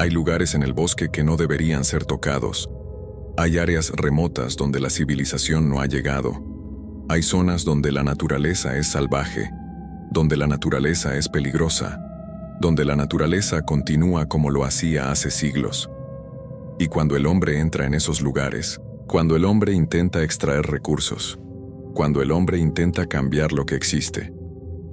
Hay lugares en el bosque que no deberían ser tocados. Hay áreas remotas donde la civilización no ha llegado. Hay zonas donde la naturaleza es salvaje, donde la naturaleza es peligrosa, donde la naturaleza continúa como lo hacía hace siglos. Y cuando el hombre entra en esos lugares, cuando el hombre intenta extraer recursos, cuando el hombre intenta cambiar lo que existe,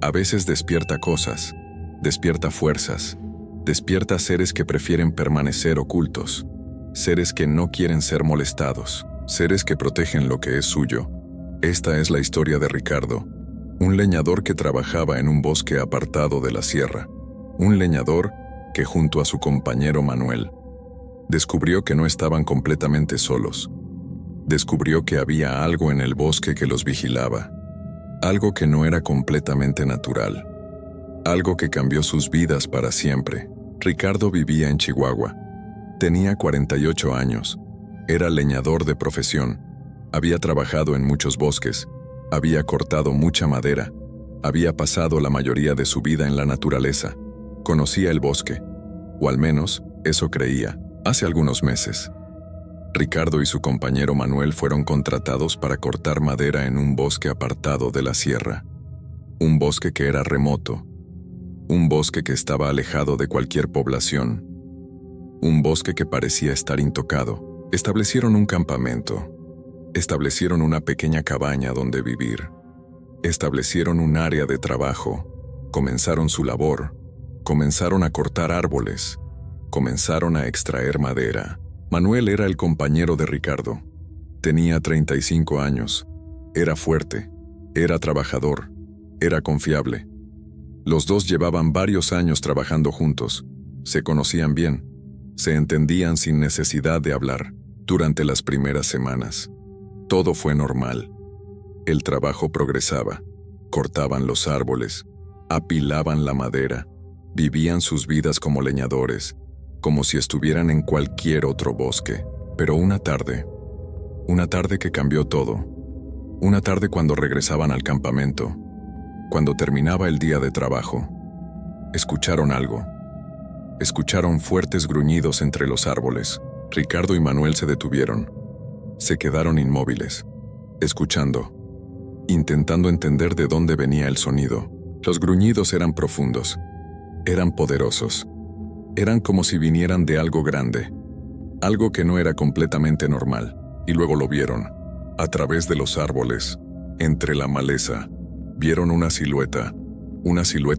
a veces despierta cosas, despierta fuerzas, despierta seres que prefieren permanecer ocultos, seres que no quieren ser molestados, seres que protegen lo que es suyo. Esta es la historia de Ricardo, un leñador que trabajaba en un bosque apartado de la sierra, un leñador que junto a su compañero Manuel, descubrió que no estaban completamente solos. Descubrió que había algo en el bosque que los vigilaba, algo que no era completamente natural, algo que cambió sus vidas para siempre. Ricardo vivía en Chihuahua. Tenía 48 años. Era leñador de profesión. Había trabajado en muchos bosques. Había cortado mucha madera. Había pasado la mayoría de su vida en la naturaleza. Conocía el bosque. O al menos, eso creía. Hace algunos meses, Ricardo y su compañero Manuel fueron contratados para cortar madera en un bosque apartado de la sierra. Un bosque que era remoto. Un bosque que estaba alejado de cualquier población. Un bosque que parecía estar intocado. Establecieron un campamento. Establecieron una pequeña cabaña donde vivir. Establecieron un área de trabajo. Comenzaron su labor. Comenzaron a cortar árboles. Comenzaron a extraer madera. Manuel era el compañero de Ricardo. Tenía 35 años. Era fuerte. Era trabajador. Era confiable. Los dos llevaban varios años trabajando juntos. Se conocían bien. Se entendían sin necesidad de hablar. Durante las primeras semanas, todo fue normal. El trabajo progresaba. Cortaban los árboles. Apilaban la madera. Vivían sus vidas como leñadores, como si estuvieran en cualquier otro bosque. Pero una tarde que cambió todo. Una tarde cuando regresaban al campamento, cuando terminaba el día de trabajo, escucharon algo. Escucharon fuertes gruñidos entre los árboles. Ricardo y Manuel se detuvieron. Se quedaron inmóviles, escuchando, intentando entender de dónde venía el sonido. Los gruñidos eran profundos, eran poderosos, eran como si vinieran de algo grande, algo que no era completamente normal. Y luego lo vieron, a través de los árboles, entre la maleza. Vieron una silueta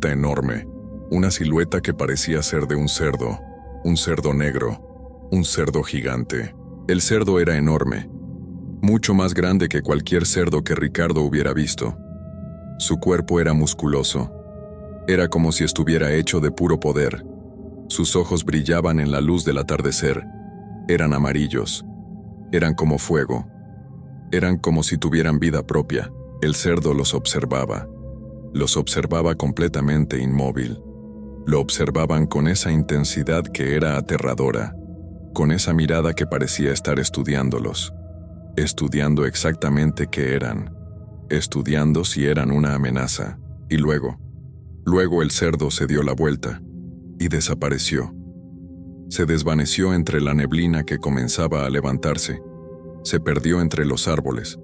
enorme, una silueta que parecía ser de un cerdo negro, un cerdo gigante. El cerdo era enorme, mucho más grande que cualquier cerdo que Ricardo hubiera visto. Su cuerpo era musculoso, era como si estuviera hecho de puro poder. Sus ojos brillaban en la luz del atardecer, eran amarillos, eran como fuego, eran como si tuvieran vida propia. El cerdo los observaba completamente inmóvil. Lo observaban con esa intensidad que era aterradora, con esa mirada que parecía estar estudiándolos, estudiando exactamente qué eran, estudiando si eran una amenaza. Y luego el cerdo se dio la vuelta y desapareció. Se desvaneció entre la neblina que comenzaba a levantarse, se perdió entre los árboles,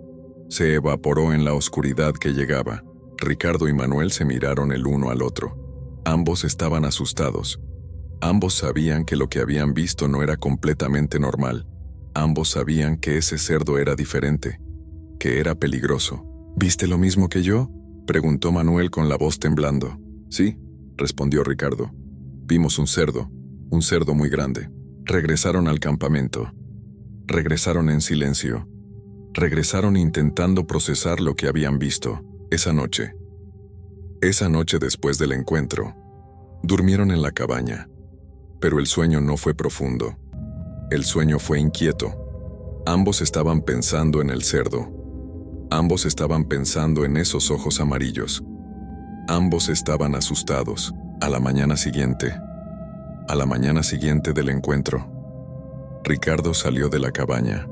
se evaporó en la oscuridad que llegaba. Ricardo y Manuel se miraron el uno al otro. Ambos estaban asustados. Ambos sabían que lo que habían visto no era completamente normal. Ambos sabían que ese cerdo era diferente, que era peligroso. ¿Viste lo mismo que yo?, preguntó Manuel con la voz temblando. Sí, respondió Ricardo. Vimos un cerdo muy grande. Regresaron al campamento. Regresaron en silencio. Regresaron intentando procesar lo que habían visto. Esa noche después del encuentro, durmieron en la cabaña. Pero el sueño no fue profundo. El sueño fue inquieto. Ambos estaban pensando en el cerdo. Ambos estaban pensando en esos ojos amarillos. Ambos estaban asustados. A la mañana siguiente del encuentro, Ricardo salió de la cabaña.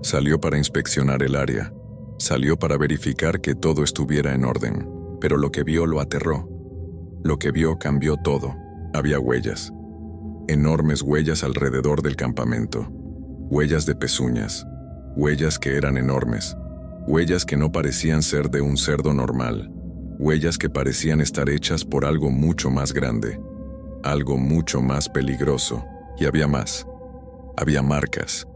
Salió para inspeccionar el área. Salió para verificar que todo estuviera en orden. Pero lo que vio lo aterró. Lo que vio cambió todo. Había huellas. enormes huellas alrededor del campamento, huellas de pezuñas, huellas que eran enormes, huellas que no parecían ser de un cerdo normal, huellas que parecían estar hechas por algo mucho más grande, algo mucho más peligroso, y había más. Había marcas,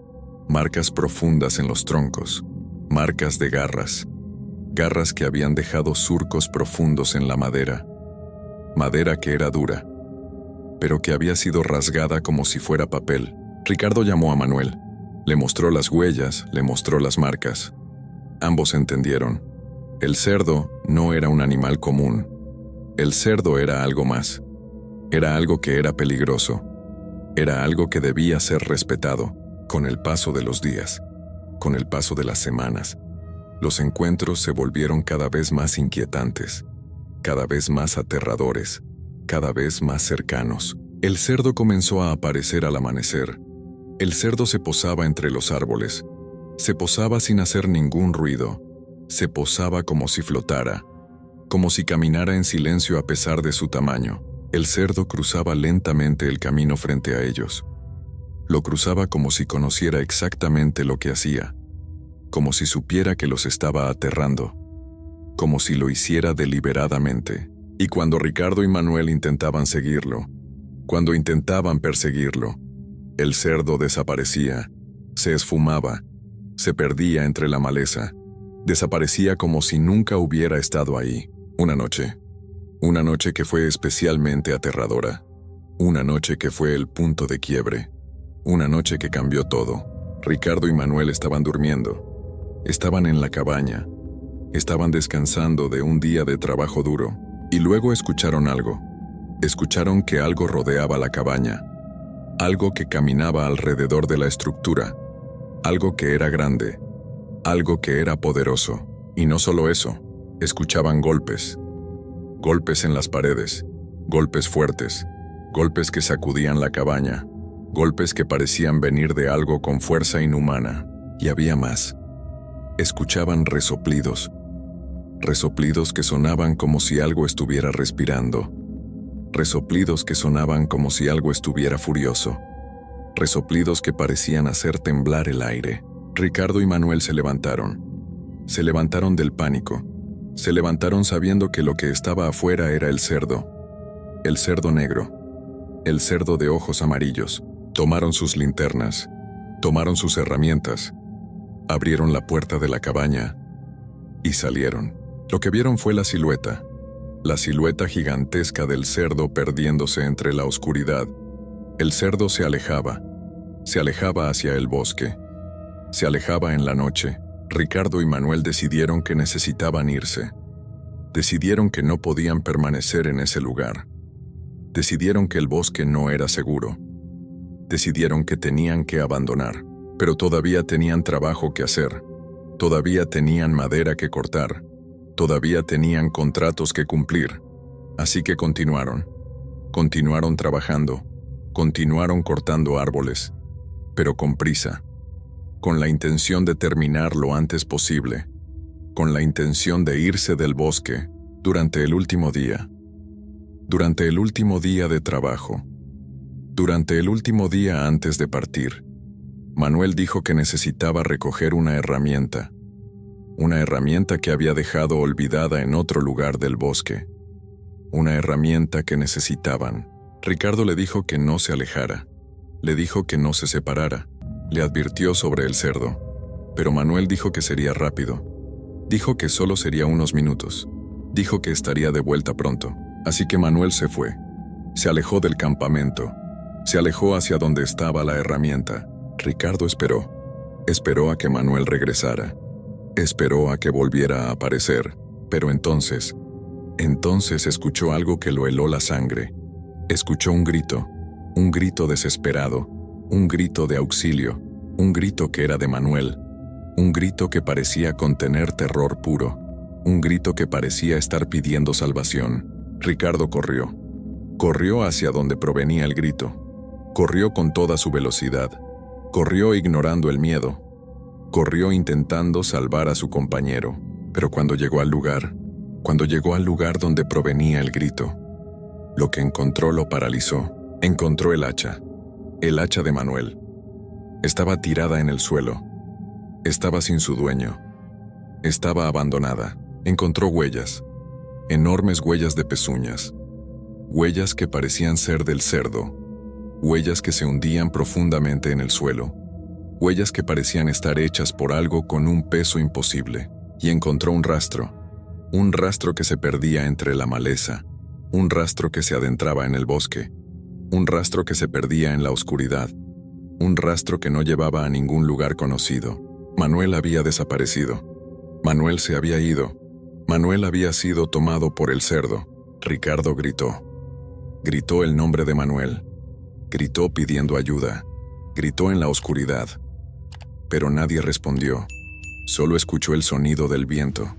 marcas profundas en los troncos, marcas de garras, garras que habían dejado surcos profundos en la madera, madera que era dura, pero que había sido rasgada como si fuera papel. Ricardo llamó a Manuel, le mostró las huellas, le mostró las marcas. Ambos entendieron. El cerdo no era un animal común. El cerdo era algo más. Era algo que era peligroso. Era algo que debía ser respetado. Con el paso de los días, con el paso de las semanas, los encuentros se volvieron cada vez más inquietantes, cada vez más aterradores, cada vez más cercanos. El cerdo comenzó a aparecer al amanecer. El cerdo se posaba entre los árboles. Se posaba sin hacer ningún ruido. Se posaba como si flotara, como si caminara en silencio a pesar de su tamaño. El cerdo cruzaba lentamente el camino frente a ellos. Lo cruzaba como si conociera exactamente lo que hacía, como si supiera que los estaba aterrando, como si lo hiciera deliberadamente. Y cuando Ricardo y Manuel intentaban seguirlo, cuando intentaban perseguirlo, el cerdo desaparecía, se esfumaba, se perdía entre la maleza, desaparecía como si nunca hubiera estado ahí. Una noche que fue especialmente aterradora, una noche que fue el punto de quiebre, una noche que cambió todo. Ricardo y Manuel estaban durmiendo, estaban en la cabaña, estaban descansando de un día de trabajo duro, y luego escucharon algo. Escucharon que algo rodeaba la cabaña, algo que caminaba alrededor de la estructura, algo que era grande, algo que era poderoso. Y no solo eso, escuchaban golpes, golpes en las paredes, golpes fuertes, golpes que sacudían la cabaña, golpes que parecían venir de algo con fuerza inhumana. Y había más. Escuchaban resoplidos, resoplidos que sonaban como si algo estuviera respirando, resoplidos que sonaban como si algo estuviera furioso, resoplidos que parecían hacer temblar el aire. Ricardo y Manuel se levantaron del pánico, se levantaron sabiendo que lo que estaba afuera era el cerdo negro, el cerdo de ojos amarillos. Tomaron sus linternas, tomaron sus herramientas, abrieron la puerta de la cabaña y salieron. Lo que vieron fue la silueta gigantesca del cerdo perdiéndose entre la oscuridad. El cerdo se alejaba hacia el bosque, se alejaba en la noche. Ricardo y Manuel decidieron que necesitaban irse, decidieron que no podían permanecer en ese lugar, decidieron que el bosque no era seguro, decidieron que tenían que abandonar, pero todavía tenían trabajo que hacer, todavía tenían madera que cortar, todavía tenían contratos que cumplir. Así que continuaron trabajando, continuaron cortando árboles, pero con prisa, con la intención de terminar lo antes posible, con la intención de irse del bosque durante el último día de trabajo, durante el último día antes de partir. Manuel dijo que necesitaba recoger una herramienta que había dejado olvidada en otro lugar del bosque, una herramienta que necesitaban. Ricardo le dijo que no se alejara, le dijo que no se separara, le advirtió sobre el cerdo, pero Manuel dijo que sería rápido, dijo que solo sería unos minutos, dijo que estaría de vuelta pronto. Así que Manuel se fue, se alejó del campamento, se alejó hacia donde estaba la herramienta. Ricardo esperó a que Manuel regresara, esperó a que volviera a aparecer, pero entonces escuchó algo que lo heló la sangre. Escuchó un grito desesperado, un grito de auxilio, un grito que era de Manuel, un grito que parecía contener terror puro, un grito que parecía estar pidiendo salvación. Ricardo corrió hacia donde provenía el grito, corrió con toda su velocidad, corrió ignorando el miedo, corrió intentando salvar a su compañero, pero cuando llegó al lugar donde provenía el grito, lo que encontró lo paralizó. Encontró el hacha de Manuel. Estaba tirada en el suelo. Estaba sin su dueño. Estaba abandonada. Encontró huellas, enormes huellas de pezuñas, huellas que parecían ser del cerdo, huellas que se hundían profundamente en el suelo, huellas que parecían estar hechas por algo con un peso imposible. Y encontró un rastro que se perdía entre la maleza, un rastro que se adentraba en el bosque, un rastro que se perdía en la oscuridad, un rastro que no llevaba a ningún lugar conocido. Manuel había desaparecido. Manuel se había ido. Manuel había sido tomado por el cerdo. Ricardo gritó. Gritó el nombre de Manuel. Gritó pidiendo ayuda. Gritó en la oscuridad. Pero nadie respondió. Solo escuchó el sonido del viento.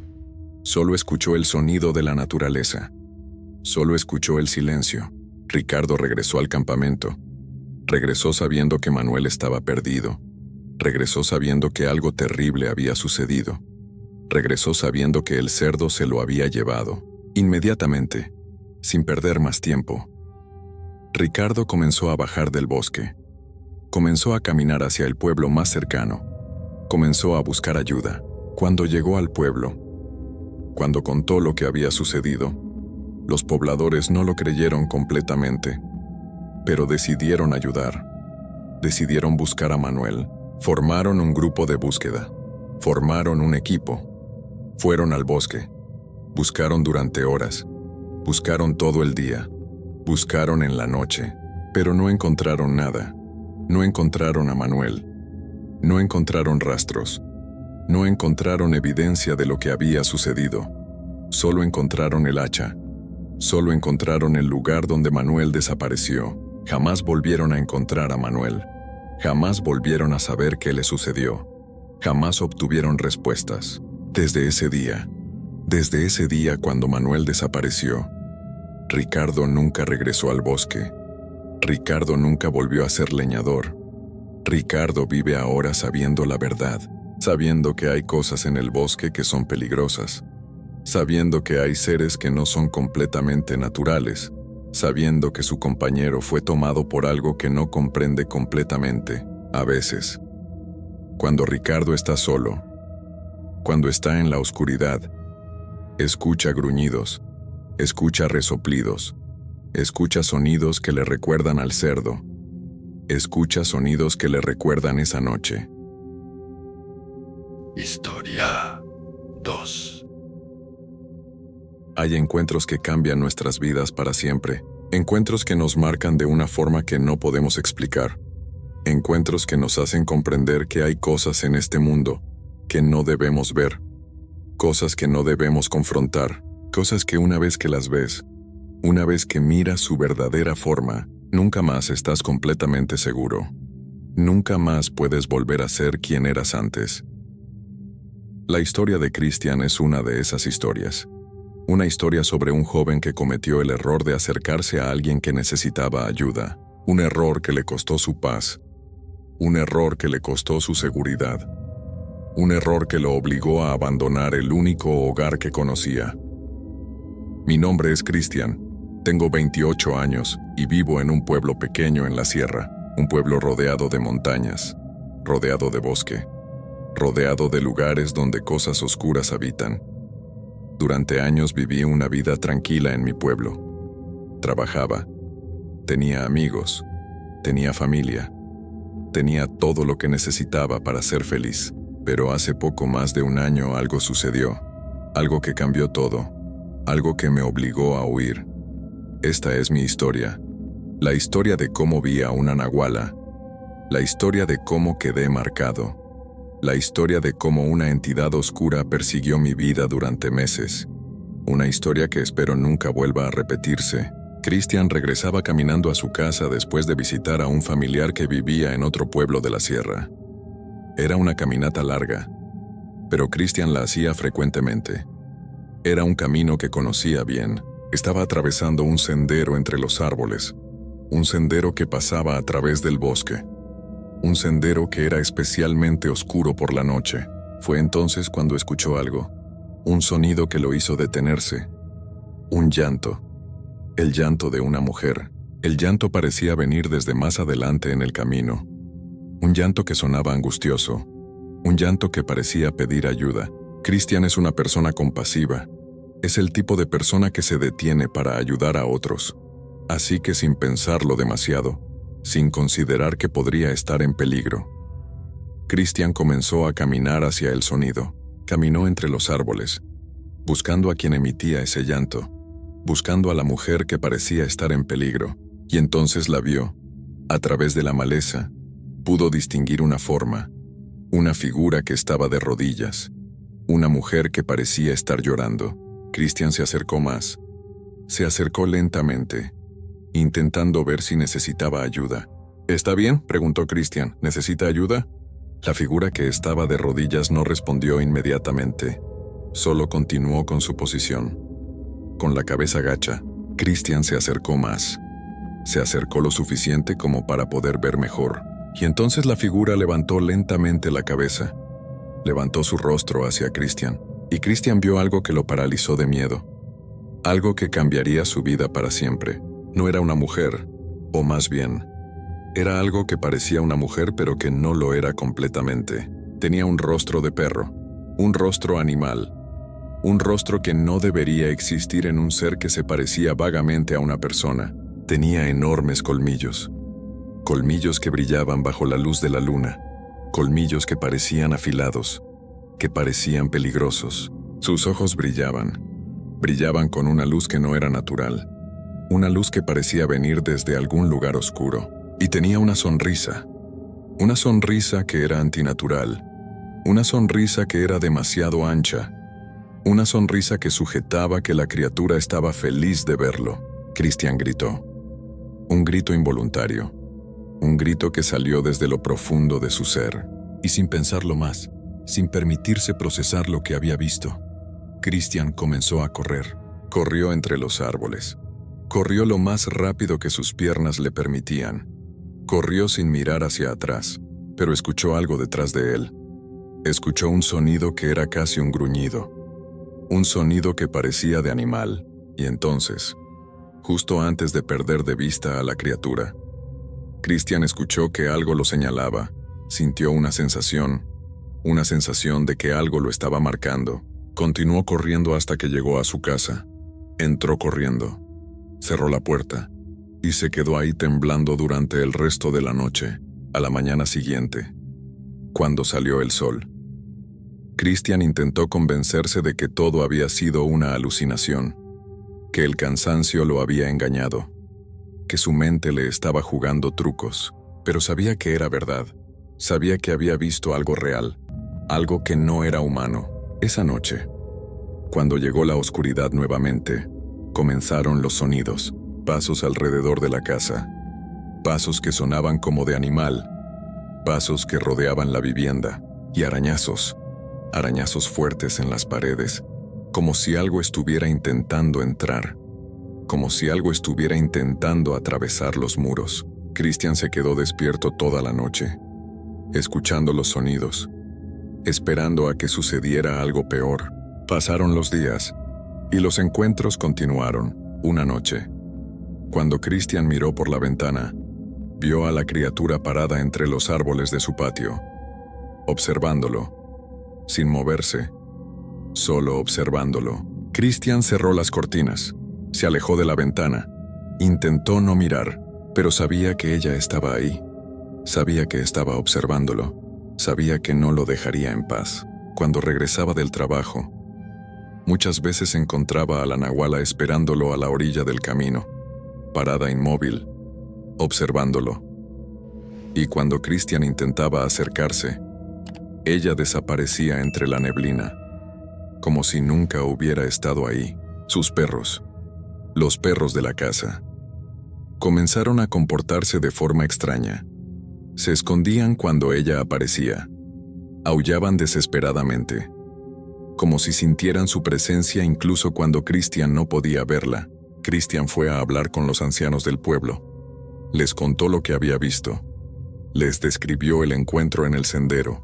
Solo escuchó el sonido de la naturaleza. Solo escuchó el silencio. Ricardo regresó al campamento. Regresó sabiendo que Manuel estaba perdido. Regresó sabiendo que algo terrible había sucedido. Regresó sabiendo que el cerdo se lo había llevado. Inmediatamente, sin perder más tiempo, Ricardo comenzó a bajar del bosque. Comenzó a caminar hacia el pueblo más cercano. Comenzó a buscar ayuda. Cuando llegó al pueblo, cuando contó lo que había sucedido, los pobladores no lo creyeron completamente, pero decidieron ayudar. Decidieron buscar a Manuel. Formaron un grupo de búsqueda. Formaron un equipo. Fueron al bosque. Buscaron durante horas. Buscaron todo el día. Buscaron en la noche, pero no encontraron nada. No encontraron a Manuel. No encontraron rastros. No encontraron evidencia de lo que había sucedido. Solo encontraron el hacha. Solo encontraron el lugar donde Manuel desapareció. Jamás volvieron a encontrar a Manuel. Jamás volvieron a saber qué le sucedió. Jamás obtuvieron respuestas. Desde ese día cuando Manuel desapareció, Ricardo nunca regresó al bosque. Ricardo nunca volvió a ser leñador. Ricardo vive ahora sabiendo la verdad, sabiendo que hay cosas en el bosque que son peligrosas, sabiendo que hay seres que no son completamente naturales, sabiendo que su compañero fue tomado por algo que no comprende completamente. A veces, cuando Ricardo está solo, cuando está en la oscuridad, escucha gruñidos, escucha resoplidos, escucha sonidos que le recuerdan al cerdo, escucha sonidos que le recuerdan esa noche. Historia 2. Hay encuentros que cambian nuestras vidas para siempre, encuentros que nos marcan de una forma que no podemos explicar, encuentros que nos hacen comprender que hay cosas en este mundo que no debemos ver, cosas que no debemos confrontar, cosas que una vez que las ves, una vez que miras su verdadera forma, nunca más estás completamente seguro. Nunca más puedes volver a ser quien eras antes. La historia de Christian es una de esas historias. Una historia sobre un joven que cometió el error de acercarse a alguien que necesitaba ayuda. Un error que le costó su paz. Un error que le costó su seguridad. Un error que lo obligó a abandonar el único hogar que conocía. Mi nombre es Christian. Tengo 28 años y vivo en un pueblo pequeño en la sierra. Un pueblo rodeado de montañas, rodeado de bosque, rodeado de lugares donde cosas oscuras habitan. Durante años viví una vida tranquila en mi pueblo. Trabajaba, tenía amigos, tenía familia, tenía todo lo que necesitaba para ser feliz. Pero hace poco más de un año algo sucedió, algo que cambió todo, algo que me obligó a huir. Esta es mi historia, la historia de cómo vi a una nahuala, la historia de cómo quedé marcado, la historia de cómo una entidad oscura persiguió mi vida durante meses. Una historia que espero nunca vuelva a repetirse. Christian regresaba caminando a su casa después de visitar a un familiar que vivía en otro pueblo de la sierra. Era una caminata larga, pero Christian la hacía frecuentemente. Era un camino que conocía bien. Estaba atravesando un sendero entre los árboles, un sendero que pasaba a través del bosque. Un sendero que era especialmente oscuro por la noche. Fue entonces cuando escuchó algo, un sonido que lo hizo detenerse. Un llanto. El llanto de una mujer. El llanto parecía venir desde más adelante en el camino. Un llanto que sonaba angustioso. Un llanto que parecía pedir ayuda. Christian es una persona compasiva. Es el tipo de persona que se detiene para ayudar a otros. Así que sin pensarlo demasiado, sin considerar que podría estar en peligro, Christian comenzó a caminar hacia el sonido. Caminó entre los árboles, buscando a quien emitía ese llanto, buscando a la mujer que parecía estar en peligro, y entonces la vio. A través de la maleza, pudo distinguir una forma, una figura que estaba de rodillas, una mujer que parecía estar llorando. Christian se acercó más. Se acercó lentamente, intentando ver si necesitaba ayuda. ¿Está bien?, preguntó Christian. ¿Necesita ayuda? La figura que estaba de rodillas no respondió inmediatamente. Solo continuó con su posición. Con la cabeza gacha, Christian se acercó más. Se acercó lo suficiente como para poder ver mejor. Y entonces la figura levantó lentamente la cabeza. Levantó su rostro hacia Christian. Y Christian vio algo que lo paralizó de miedo. Algo que cambiaría su vida para siempre. No era una mujer, o más bien, era algo que parecía una mujer pero que no lo era completamente. Tenía un rostro de perro, un rostro animal, un rostro que no debería existir en un ser que se parecía vagamente a una persona. Tenía enormes colmillos, colmillos que brillaban bajo la luz de la luna, colmillos que parecían afilados, que parecían peligrosos. Sus ojos brillaban con una luz que no era natural, una luz que parecía venir desde algún lugar oscuro. Y tenía una sonrisa que era antinatural, una sonrisa que era demasiado ancha, una sonrisa que sujetaba que la criatura estaba feliz de verlo. Christian gritó. Un grito involuntario, un grito que salió desde lo profundo de su ser. Y sin pensarlo más, sin permitirse procesar lo que había visto, Christian comenzó a correr. Corrió entre los árboles. Corrió lo más rápido que sus piernas le permitían. Corrió sin mirar hacia atrás, pero escuchó algo detrás de él. Escuchó un sonido que era casi un gruñido. Un sonido que parecía de animal. Y entonces, justo antes de perder de vista a la criatura, Christian escuchó que algo lo señalaba. Sintió una sensación de que algo lo estaba marcando. Continuó corriendo hasta que llegó a su casa. Entró corriendo. Cerró la puerta y se quedó ahí temblando durante el resto de la noche. A la mañana siguiente, cuando salió el sol, Christian intentó convencerse de que todo había sido una alucinación, que el cansancio lo había engañado, que su mente le estaba jugando trucos, pero sabía que era verdad. Sabía que había visto algo real, algo que no era humano. Esa noche, cuando llegó la oscuridad nuevamente, comenzaron los sonidos, pasos alrededor de la casa, pasos que sonaban como de animal, pasos que rodeaban la vivienda, y arañazos fuertes en las paredes, como si algo estuviera intentando entrar, como si algo estuviera intentando atravesar los muros. Christian se quedó despierto toda la noche, escuchando los sonidos, esperando a que sucediera algo peor. Pasaron los días, y los encuentros continuaron. Una noche, cuando Christian miró por la ventana, vio a la criatura parada entre los árboles de su patio, observándolo, sin moverse, solo observándolo. Christian cerró las cortinas, se alejó de la ventana, intentó no mirar, pero sabía que ella estaba ahí, sabía que estaba observándolo, sabía que no lo dejaría en paz. Cuando regresaba del trabajo, muchas veces encontraba a la nahuala esperándolo a la orilla del camino, parada inmóvil, observándolo. Y cuando Christian intentaba acercarse, ella desaparecía entre la neblina, como si nunca hubiera estado ahí. Sus perros, los perros de la casa, comenzaron a comportarse de forma extraña. Se escondían cuando ella aparecía, aullaban desesperadamente, como si sintieran su presencia incluso cuando Christian no podía verla. Christian fue a hablar con los ancianos del pueblo. Les contó lo que había visto. Les describió el encuentro en el sendero.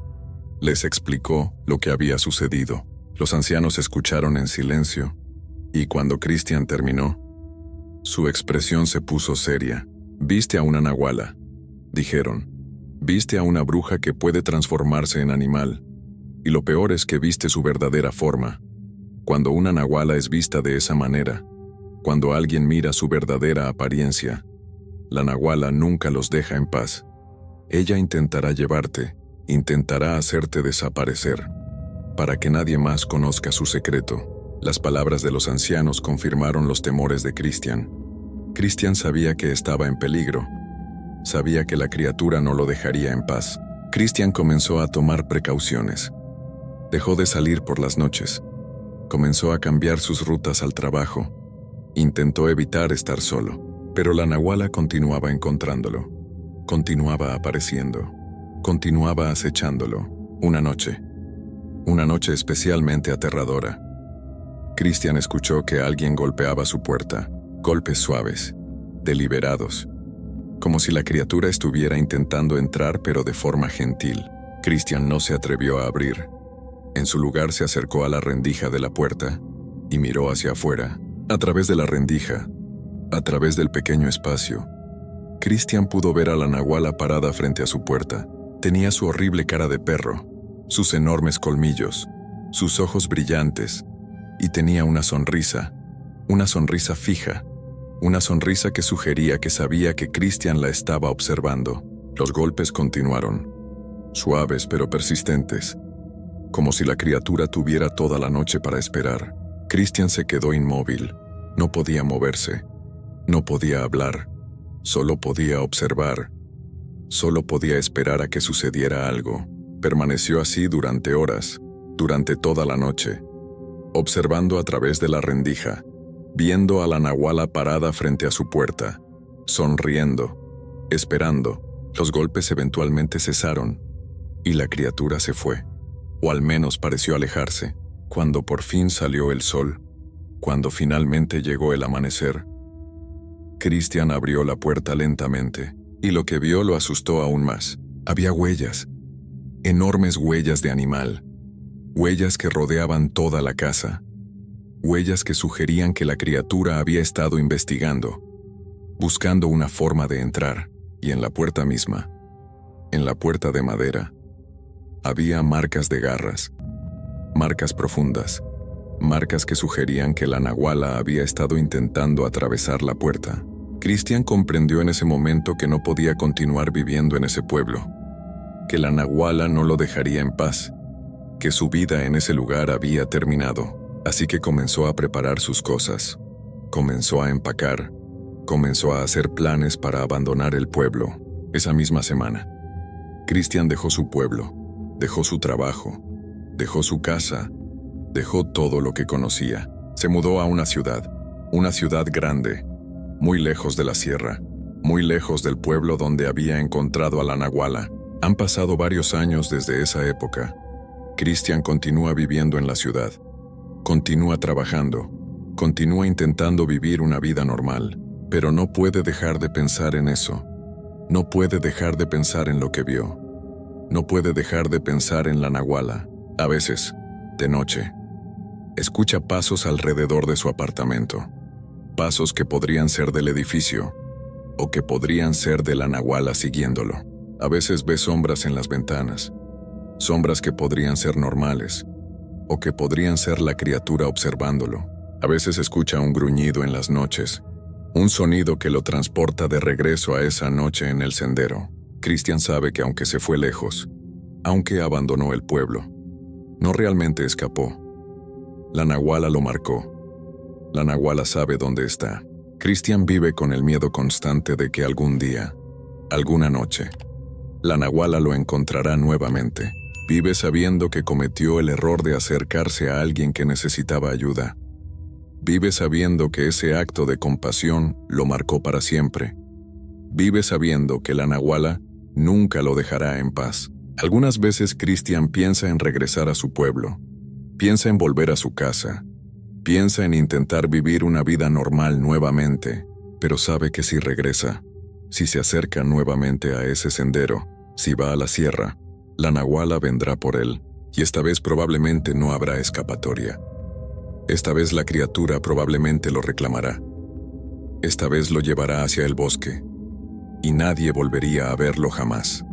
Les explicó lo que había sucedido. Los ancianos escucharon en silencio, y cuando Christian terminó, su expresión se puso seria. «Viste a una nahuala», dijeron. «Viste a una bruja que puede transformarse en animal. Y lo peor es que viste su verdadera forma. Cuando una nahuala es vista de esa manera, cuando alguien mira su verdadera apariencia, la nahuala nunca los deja en paz. Ella intentará llevarte, intentará hacerte desaparecer, para que nadie más conozca su secreto». Las palabras de los ancianos confirmaron los temores de Christian. Christian sabía que estaba en peligro. Sabía que la criatura no lo dejaría en paz. Christian comenzó a tomar precauciones. Dejó de salir por las noches. Comenzó a cambiar sus rutas al trabajo. Intentó evitar estar solo, pero la nahuala continuaba encontrándolo. Continuaba apareciendo. Continuaba acechándolo. Una noche especialmente aterradora. Christian escuchó que alguien golpeaba su puerta. Golpes suaves, deliberados, como si la criatura estuviera intentando entrar pero de forma gentil. Christian no se atrevió a abrir. En su lugar se acercó a la rendija de la puerta y miró hacia afuera. A través de la rendija, a través del pequeño espacio, Christian pudo ver a la nahuala parada frente a su puerta. Tenía su horrible cara de perro, sus enormes colmillos, sus ojos brillantes, y tenía una sonrisa fija, una sonrisa que sugería que sabía que Christian la estaba observando. Los golpes continuaron, suaves pero persistentes, como si la criatura tuviera toda la noche para esperar. Christian se quedó inmóvil. No podía moverse, no podía hablar, solo podía observar, solo podía esperar a que sucediera algo. Permaneció así durante horas, durante toda la noche, observando a través de la rendija, viendo a la nahuala parada frente a su puerta, sonriendo, esperando. Los golpes eventualmente cesaron y la criatura se fue, o al menos pareció alejarse. Cuando por fin salió el sol, cuando finalmente llegó el amanecer, Christian abrió la puerta lentamente, y lo que vio lo asustó aún más. Había huellas, enormes huellas de animal, huellas que rodeaban toda la casa, huellas que sugerían que la criatura había estado investigando, buscando una forma de entrar, y en la puerta misma, en la puerta de madera, había marcas de garras, marcas profundas, marcas que sugerían que la nahuala había estado intentando atravesar la puerta. Christian comprendió en ese momento que no podía continuar viviendo en ese pueblo, que la nahuala no lo dejaría en paz, que su vida en ese lugar había terminado. Así que comenzó a preparar sus cosas, comenzó a empacar, comenzó a hacer planes para abandonar el pueblo. Esa misma semana, Christian dejó su pueblo, dejó su trabajo, dejó su casa, dejó todo lo que conocía. Se mudó a una ciudad grande, muy lejos de la sierra, muy lejos del pueblo donde había encontrado a la nahuala. Han pasado varios años desde esa época. Christian continúa viviendo en la ciudad, continúa trabajando, continúa intentando vivir una vida normal, pero no puede dejar de pensar en eso. No puede dejar de pensar en lo que vio. No puede dejar de pensar en la nahuala. A veces, de noche, escucha pasos alrededor de su apartamento. Pasos que podrían ser del edificio, o que podrían ser de la nahuala siguiéndolo. A veces ve sombras en las ventanas, sombras que podrían ser normales, o que podrían ser la criatura observándolo. A veces escucha un gruñido en las noches, un sonido que lo transporta de regreso a esa noche en el sendero. Christian sabe que aunque se fue lejos, aunque abandonó el pueblo, no realmente escapó. La nahuala lo marcó. La nahuala sabe dónde está. Christian vive con el miedo constante de que algún día, alguna noche, la nahuala lo encontrará nuevamente. Vive sabiendo que cometió el error de acercarse a alguien que necesitaba ayuda. Vive sabiendo que ese acto de compasión lo marcó para siempre. Vive sabiendo que la nahuala nunca lo dejará en paz. Algunas veces Christian piensa en regresar a su pueblo, piensa en volver a su casa, piensa en intentar vivir una vida normal nuevamente, pero sabe que si regresa, si se acerca nuevamente a ese sendero, si va a la sierra, la nahuala vendrá por él, y esta vez probablemente no habrá escapatoria. Esta vez la criatura probablemente lo reclamará. Esta vez lo llevará hacia el bosque, y nadie volvería a verlo jamás.